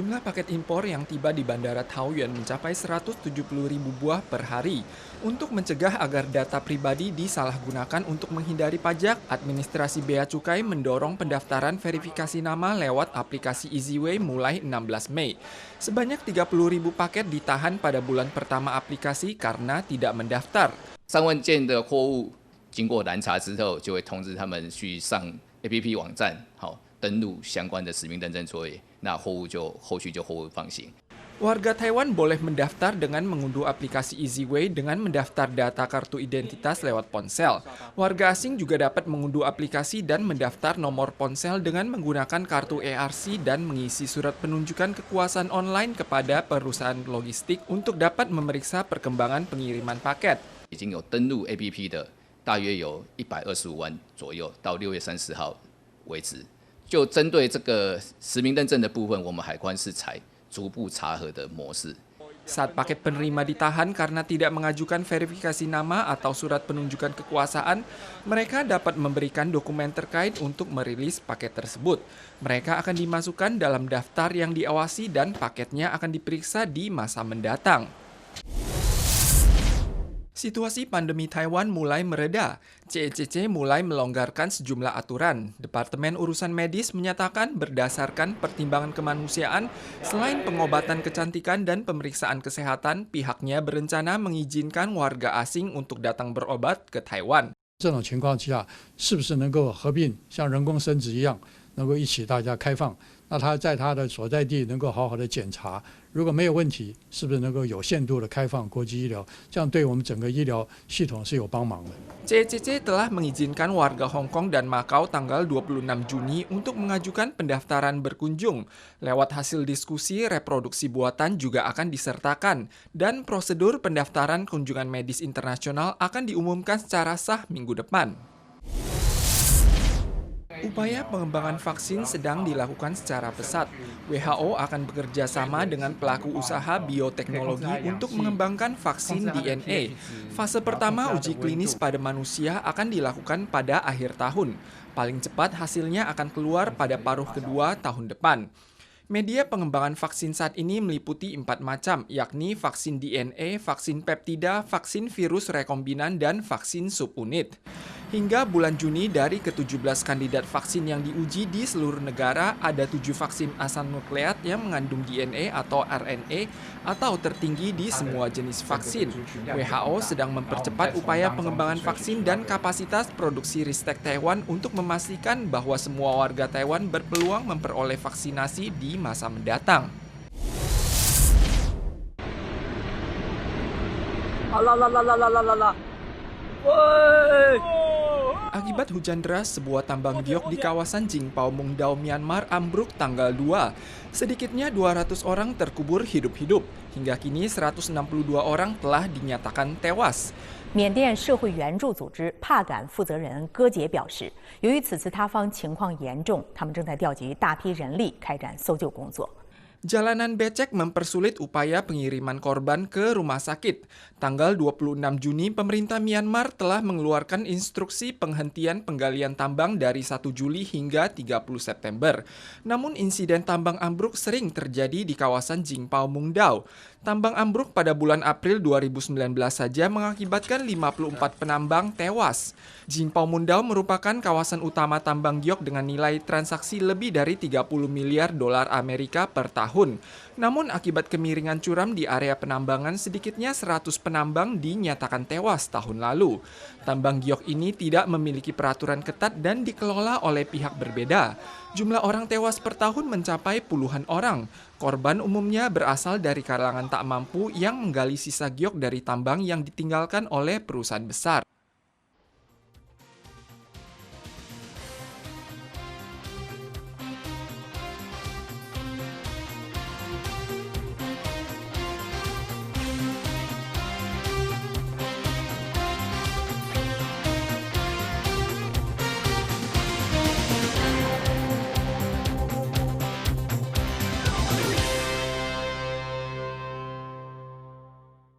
Jumlah paket impor yang tiba di Bandara Taoyuan mencapai 170.000 buah per hari. Untuk mencegah agar data pribadi disalahgunakan untuk menghindari pajak, administrasi Bea Cukai mendorong pendaftaran verifikasi nama lewat aplikasi EasyWay mulai 16 Mei. Sebanyak 30.000 paket ditahan pada bulan pertama aplikasi karena tidak mendaftar. 3万件的货物经过拦查之后，就会通知他们去上 APP 网站，登录相关的实名认证作业，那后续就货物放行。 Warga Taiwan boleh mendaftar dengan mengunduh aplikasi EasyWay dengan mendaftar data kartu identitas lewat ponsel. Warga asing juga dapat mengunduh aplikasi dan mendaftar nomor ponsel dengan menggunakan kartu ERC dan mengisi surat penunjukan kekuasaan online kepada perusahaan logistik untuk dapat memeriksa perkembangan pengiriman paket. 已经有登录 APP 的，大约有125万左右，到6月30号为止。就针对这个实名认证的部分，我们海关是采 逐步查核的模式。 Saat paket penerima ditahan karena tidak mengajukan verifikasi nama atau surat penunjukan kekuasaan, mereka dapat memberikan dokumen terkait untuk merilis paket tersebut. Mereka akan dimasukkan dalam daftar yang diawasi dan paketnya akan diperiksa di masa mendatang. Situasi pandemi Taiwan mulai mereda. CECC mulai melonggarkan sejumlah aturan. Departemen Urusan Medis menyatakan berdasarkan pertimbangan kemanusiaan, selain pengobatan kecantikan dan pemeriksaan kesehatan, pihaknya berencana mengizinkan warga asing untuk datang berobat ke Taiwan. 这种情况下，是不是能够合并像人工生殖一样，能够一起大家开放？那他在他的所在地能够好好的检查，如果没有问题，是不是能够有限度的开放国际医疗？这样对我们整个医疗系统是有帮忙的。 CECC telah mengizinkan warga Hong Kong dan Makau tanggal 26 Juni untuk mengajukan pendaftaran berkunjung. Lewat hasil diskusi, reproduksi buatan juga akan disertakan, dan prosedur pendaftaran kunjungan medis internasional akan diumumkan secara sah minggu depan. Upaya pengembangan vaksin sedang dilakukan secara pesat. WHO akan bekerja sama dengan pelaku usaha bioteknologi untuk mengembangkan vaksin DNA. Fase pertama uji klinis pada manusia akan dilakukan pada akhir tahun. Paling cepat hasilnya akan keluar pada paruh kedua tahun depan. Media pengembangan vaksin saat ini meliputi 4 macam, yakni vaksin DNA, vaksin peptida, vaksin virus rekombinan, dan vaksin subunit. Hingga bulan Juni, dari ke-17 kandidat vaksin yang diuji di seluruh negara, ada 7 vaksin asal nukleat yang mengandung DNA atau RNA atau tertinggi di semua jenis vaksin. WHO sedang mempercepat upaya pengembangan vaksin dan kapasitas produksi Ristek Taiwan untuk memastikan bahwa semua warga Taiwan berpeluang memperoleh vaksinasi di masa mendatang. Akibat hujan deras, sebuah tambang giok di kawasan Jingpao Mungdao, Myanmar ambruk tanggal 2. Sedikitnya 200 orang terkubur hidup-hidup. Hingga kini 162 orang telah dinyatakan tewas. 缅甸社会援助组织帕敢负责人戈杰表示，由于此次塌方情况严重，他们正在调集大批人力开展搜救工作。 Jalanan becek mempersulit upaya pengiriman korban ke rumah sakit. Tanggal 26 Juni, pemerintah Myanmar telah mengeluarkan instruksi penghentian penggalian tambang dari 1 Juli hingga 30 September. Namun insiden tambang ambruk sering terjadi di kawasan Jingpao Mungdao. Tambang ambruk pada bulan April 2019 saja mengakibatkan 54 penambang tewas. Jingpao Mungdao merupakan kawasan utama tambang giok dengan nilai transaksi lebih dari 30 miliar dolar Amerika per tahun. Namun akibat kemiringan curam di area penambangan, sedikitnya 100 penambang dinyatakan tewas tahun lalu. Tambang giok ini tidak memiliki peraturan ketat dan dikelola oleh pihak berbeda. Jumlah orang tewas per tahun mencapai puluhan orang. Korban umumnya berasal dari kalangan tak mampu yang menggali sisa giok dari tambang yang ditinggalkan oleh perusahaan besar.